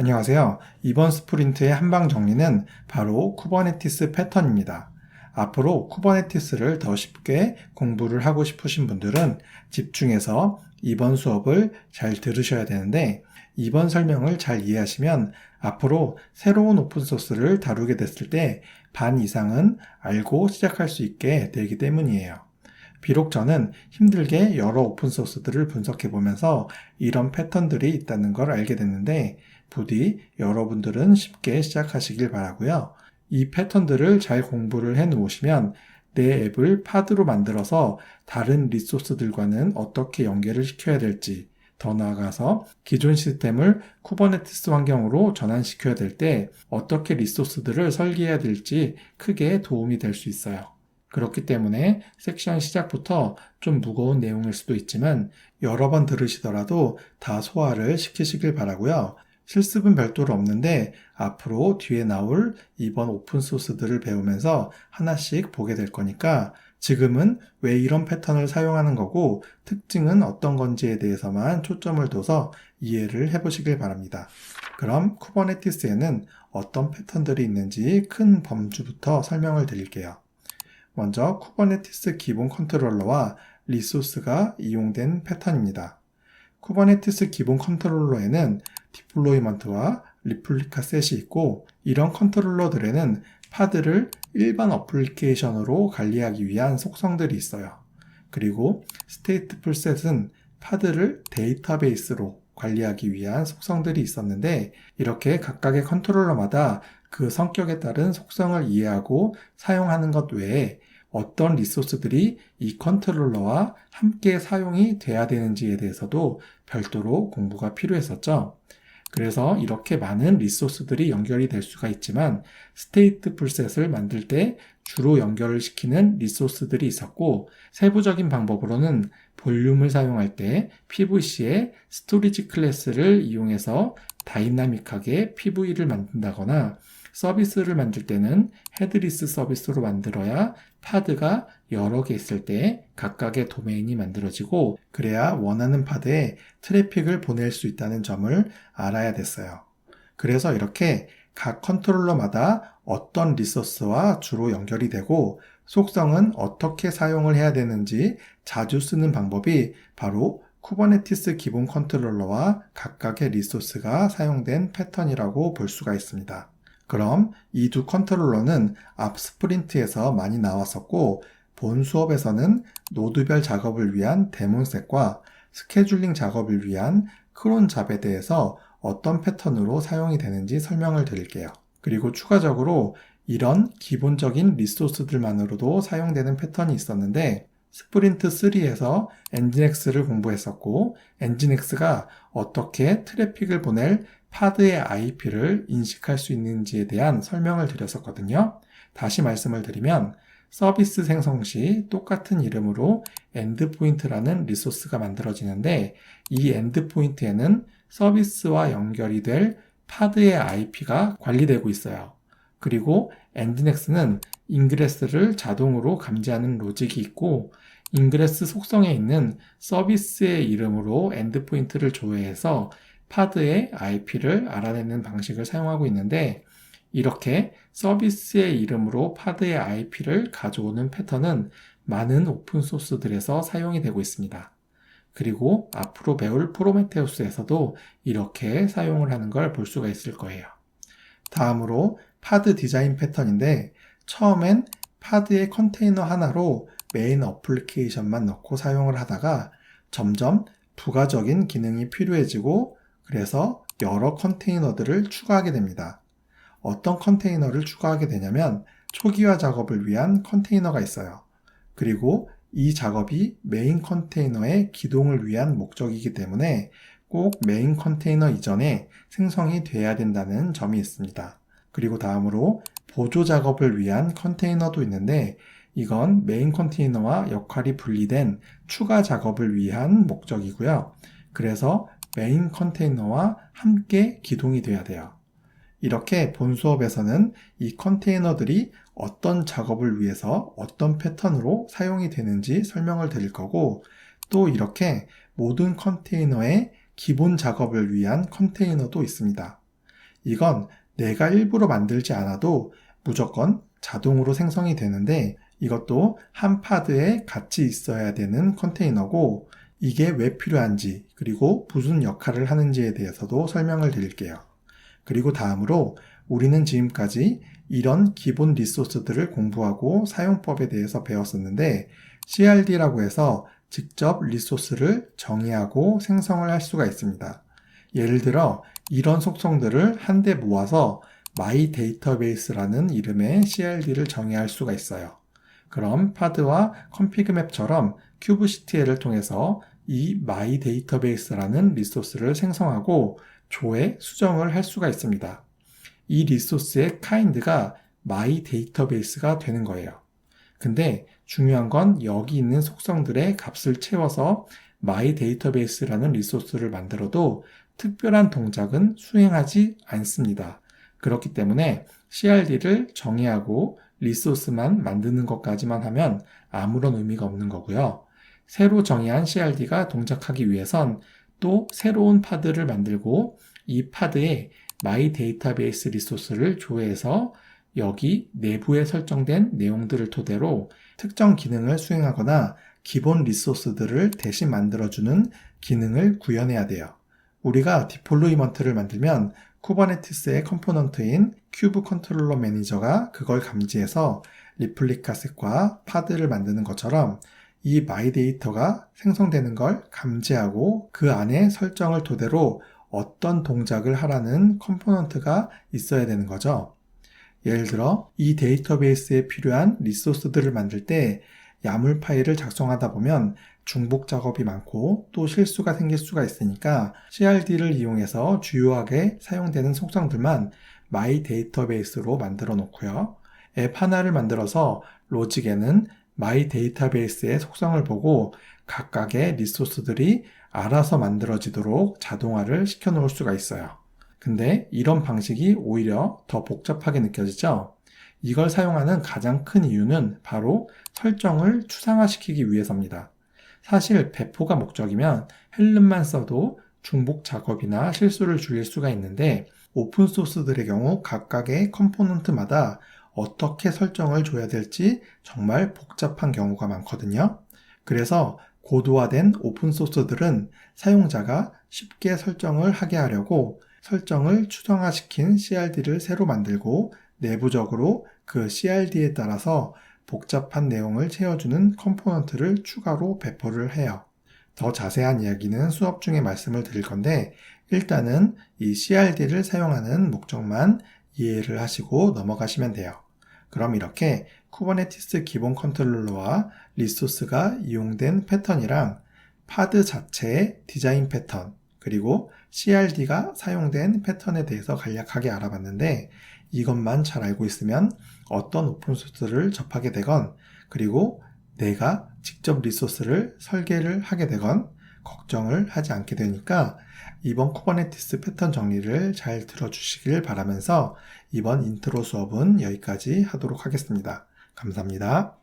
안녕하세요. 이번 스프린트의 한방 정리는 바로 쿠버네티스 패턴입니다. 앞으로 쿠버네티스를 더 쉽게 공부를 하고 싶으신 분들은 집중해서 이번 수업을 잘 들으셔야 되는데, 이번 설명을 잘 이해하시면 앞으로 새로운 오픈소스를 다루게 됐을 때 반 이상은 알고 시작할 수 있게 되기 때문이에요. 비록 저는 힘들게 여러 오픈소스들을 분석해 보면서 이런 패턴들이 있다는 걸 알게 됐는데, 부디 여러분들은 쉽게 시작하시길 바라고요. 이 패턴들을 잘 공부를 해 놓으시면 내 앱을 파드로 만들어서 다른 리소스들과는 어떻게 연결을 시켜야 될지, 더 나아가서 기존 시스템을 쿠버네티스 환경으로 전환시켜야 될 때 어떻게 리소스들을 설계해야 될지 크게 도움이 될 수 있어요. 그렇기 때문에 섹션 시작부터 좀 무거운 내용일 수도 있지만 여러 번 들으시더라도 다 소화를 시키시길 바라고요. 실습은 별도로 없는데 앞으로 뒤에 나올 이번 오픈소스들을 배우면서 하나씩 보게 될 거니까 지금은 왜 이런 패턴을 사용하는 거고 특징은 어떤 건지에 대해서만 초점을 둬서 이해를 해보시길 바랍니다. 그럼 쿠버네티스에는 어떤 패턴들이 있는지 큰 범주부터 설명을 드릴게요. 먼저 쿠버네티스 기본 컨트롤러와 리소스가 이용된 패턴입니다. 쿠버네티스 기본 컨트롤러에는 디플로이먼트와 리플리카 셋이 있고, 이런 컨트롤러들에는 파드를 일반 어플리케이션으로 관리하기 위한 속성들이 있어요. 그리고 스테이트풀 셋은 파드를 데이터베이스로 관리하기 위한 속성들이 있었는데, 이렇게 각각의 컨트롤러마다 그 성격에 따른 속성을 이해하고 사용하는 것 외에 어떤 리소스들이 이 컨트롤러와 함께 사용이 돼야 되는지에 대해서도 별도로 공부가 필요했었죠. 그래서 이렇게 많은 리소스들이 연결이 될 수가 있지만 스테이트풀 셋을 만들 때 주로 연결을 시키는 리소스들이 있었고, 세부적인 방법으로는 볼륨을 사용할 때 PVC의 스토리지 클래스를 이용해서 다이나믹하게 PV를 만든다거나, 서비스를 만들 때는 헤드리스 서비스로 만들어야 파드가 여러 개 있을 때 각각의 도메인이 만들어지고, 그래야 원하는 파드에 트래픽을 보낼 수 있다는 점을 알아야 됐어요. 그래서 이렇게 각 컨트롤러마다 어떤 리소스와 주로 연결이 되고 속성은 어떻게 사용을 해야 되는지 자주 쓰는 방법이 바로 쿠버네티스 기본 컨트롤러와 각각의 리소스가 사용된 패턴이라고 볼 수가 있습니다. 그럼 이 두 컨트롤러는 앞 스프린트에서 많이 나왔었고, 본 수업에서는 노드별 작업을 위한 데몬셋과 스케줄링 작업을 위한 크론 잡에 대해서 어떤 패턴으로 사용이 되는지 설명을 드릴게요. 그리고 추가적으로 이런 기본적인 리소스들만으로도 사용되는 패턴이 있었는데, 스프린트 3에서 엔진엑스를 공부했었고, 엔진엑스가 어떻게 트래픽을 보낼 파드의 IP를 인식할 수 있는지에 대한 설명을 드렸었거든요. 다시 말씀을 드리면 서비스 생성 시 똑같은 이름으로 엔드포인트라는 리소스가 만들어지는데, 이 엔드포인트에는 서비스와 연결이 될 파드의 IP가 관리되고 있어요. 그리고 엔진엑스는 인그레스를 자동으로 감지하는 로직이 있고, 인그레스 속성에 있는 서비스의 이름으로 엔드포인트를 조회해서 파드의 IP를 알아내는 방식을 사용하고 있는데, 이렇게 서비스의 이름으로 파드의 IP를 가져오는 패턴은 많은 오픈소스들에서 사용이 되고 있습니다. 그리고 앞으로 배울 프로메테우스에서도 이렇게 사용을 하는 걸 볼 수가 있을 거예요. 다음으로 파드 디자인 패턴인데, 처음엔 파드의 컨테이너 하나로 메인 어플리케이션만 넣고 사용을 하다가 점점 부가적인 기능이 필요해지고, 그래서 여러 컨테이너들을 추가하게 됩니다. 어떤 컨테이너를 추가하게 되냐면 초기화 작업을 위한 컨테이너가 있어요. 그리고 이 작업이 메인 컨테이너의 기동을 위한 목적이기 때문에 꼭 메인 컨테이너 이전에 생성이 돼야 된다는 점이 있습니다. 그리고 다음으로 보조 작업을 위한 컨테이너도 있는데, 이건 메인 컨테이너와 역할이 분리된 추가 작업을 위한 목적이고요. 그래서 메인 컨테이너와 함께 기동이 돼야 돼요. 이렇게 본 수업에서는 이 컨테이너들이 어떤 작업을 위해서 어떤 패턴으로 사용이 되는지 설명을 드릴 거고, 또 이렇게 모든 컨테이너의 기본 작업을 위한 컨테이너도 있습니다. 이건 내가 일부러 만들지 않아도 무조건 자동으로 생성이 되는데 이것도 한 파드에 같이 있어야 되는 컨테이너고 이게 왜 필요한지 그리고 무슨 역할을 하는지에 대해서도 설명을 드릴게요. 그리고 다음으로 우리는 지금까지 이런 기본 리소스들을 공부하고 사용법에 대해서 배웠었는데 CRD라고 해서 직접 리소스를 정의하고 생성을 할 수가 있습니다. 예를 들어 이런 속성들을 한데 모아서 myDatabase라는 이름의 CRD를 정의할 수가 있어요. 그럼 파드와 configMap처럼 kubectl을 통해서 이 myDatabase라는 리소스를 생성하고 조회, 수정을 할 수가 있습니다. 이 리소스의 kind가 myDatabase가 되는 거예요. 근데 중요한 건 여기 있는 속성들의 값을 채워서 myDatabase라는 리소스를 만들어도 특별한 동작은 수행하지 않습니다. 그렇기 때문에 CRD를 정의하고 리소스만 만드는 것까지만 하면 아무런 의미가 없는 거고요. 새로 정의한 CRD가 동작하기 위해선 또 새로운 파드를 만들고 이 파드에 myDatabase 리소스를 조회해서 여기 내부에 설정된 내용들을 토대로 특정 기능을 수행하거나 기본 리소스들을 대신 만들어주는 기능을 구현해야 돼요. 우리가 디플로이먼트를 만들면 쿠버네티스의 컴포넌트인 큐브 컨트롤러 매니저가 그걸 감지해서 리플리카 셋과 파드를 만드는 것처럼 이 myData가 생성되는 걸 감지하고 그 안에 설정을 토대로 어떤 동작을 하라는 컴포넌트가 있어야 되는 거죠. 예를 들어 이 데이터베이스에 필요한 리소스들을 만들 때 야물 파일을 작성하다 보면 중복 작업이 많고 또 실수가 생길 수가 있으니까 CRD를 이용해서 주요하게 사용되는 속성들만 myDatabase로 만들어 놓고요. 앱 하나를 만들어서 로직에는 myDatabase의 속성을 보고 각각의 리소스들이 알아서 만들어지도록 자동화를 시켜 놓을 수가 있어요. 근데 이런 방식이 오히려 더 복잡하게 느껴지죠? 이걸 사용하는 가장 큰 이유는 바로 설정을 추상화시키기 위해서입니다. 사실 배포가 목적이면 헬름만 써도 중복 작업이나 실수를 줄일 수가 있는데 오픈소스들의 경우 각각의 컴포넌트마다 어떻게 설정을 줘야 될지 정말 복잡한 경우가 많거든요. 그래서 고도화된 오픈소스들은 사용자가 쉽게 설정을 하게 하려고 설정을 추상화시킨 CRD를 새로 만들고 내부적으로 그 CRD에 따라서 복잡한 내용을 채워주는 컴포넌트를 추가로 배포를 해요. 더 자세한 이야기는 수업 중에 말씀을 드릴 건데 일단은 이 CRD를 사용하는 목적만 이해를 하시고 넘어가시면 돼요. 그럼 이렇게 쿠버네티스 기본 컨트롤러와 리소스가 이용된 패턴이랑 파드 자체의 디자인 패턴 그리고 CRD가 사용된 패턴에 대해서 간략하게 알아봤는데 이것만 잘 알고 있으면 어떤 오픈소스를 접하게 되건 그리고 내가 직접 리소스를 설계를 하게 되건 걱정을 하지 않게 되니까 이번 쿠버네티스 패턴 정리를 잘 들어주시길 바라면서 이번 인트로 수업은 여기까지 하도록 하겠습니다. 감사합니다.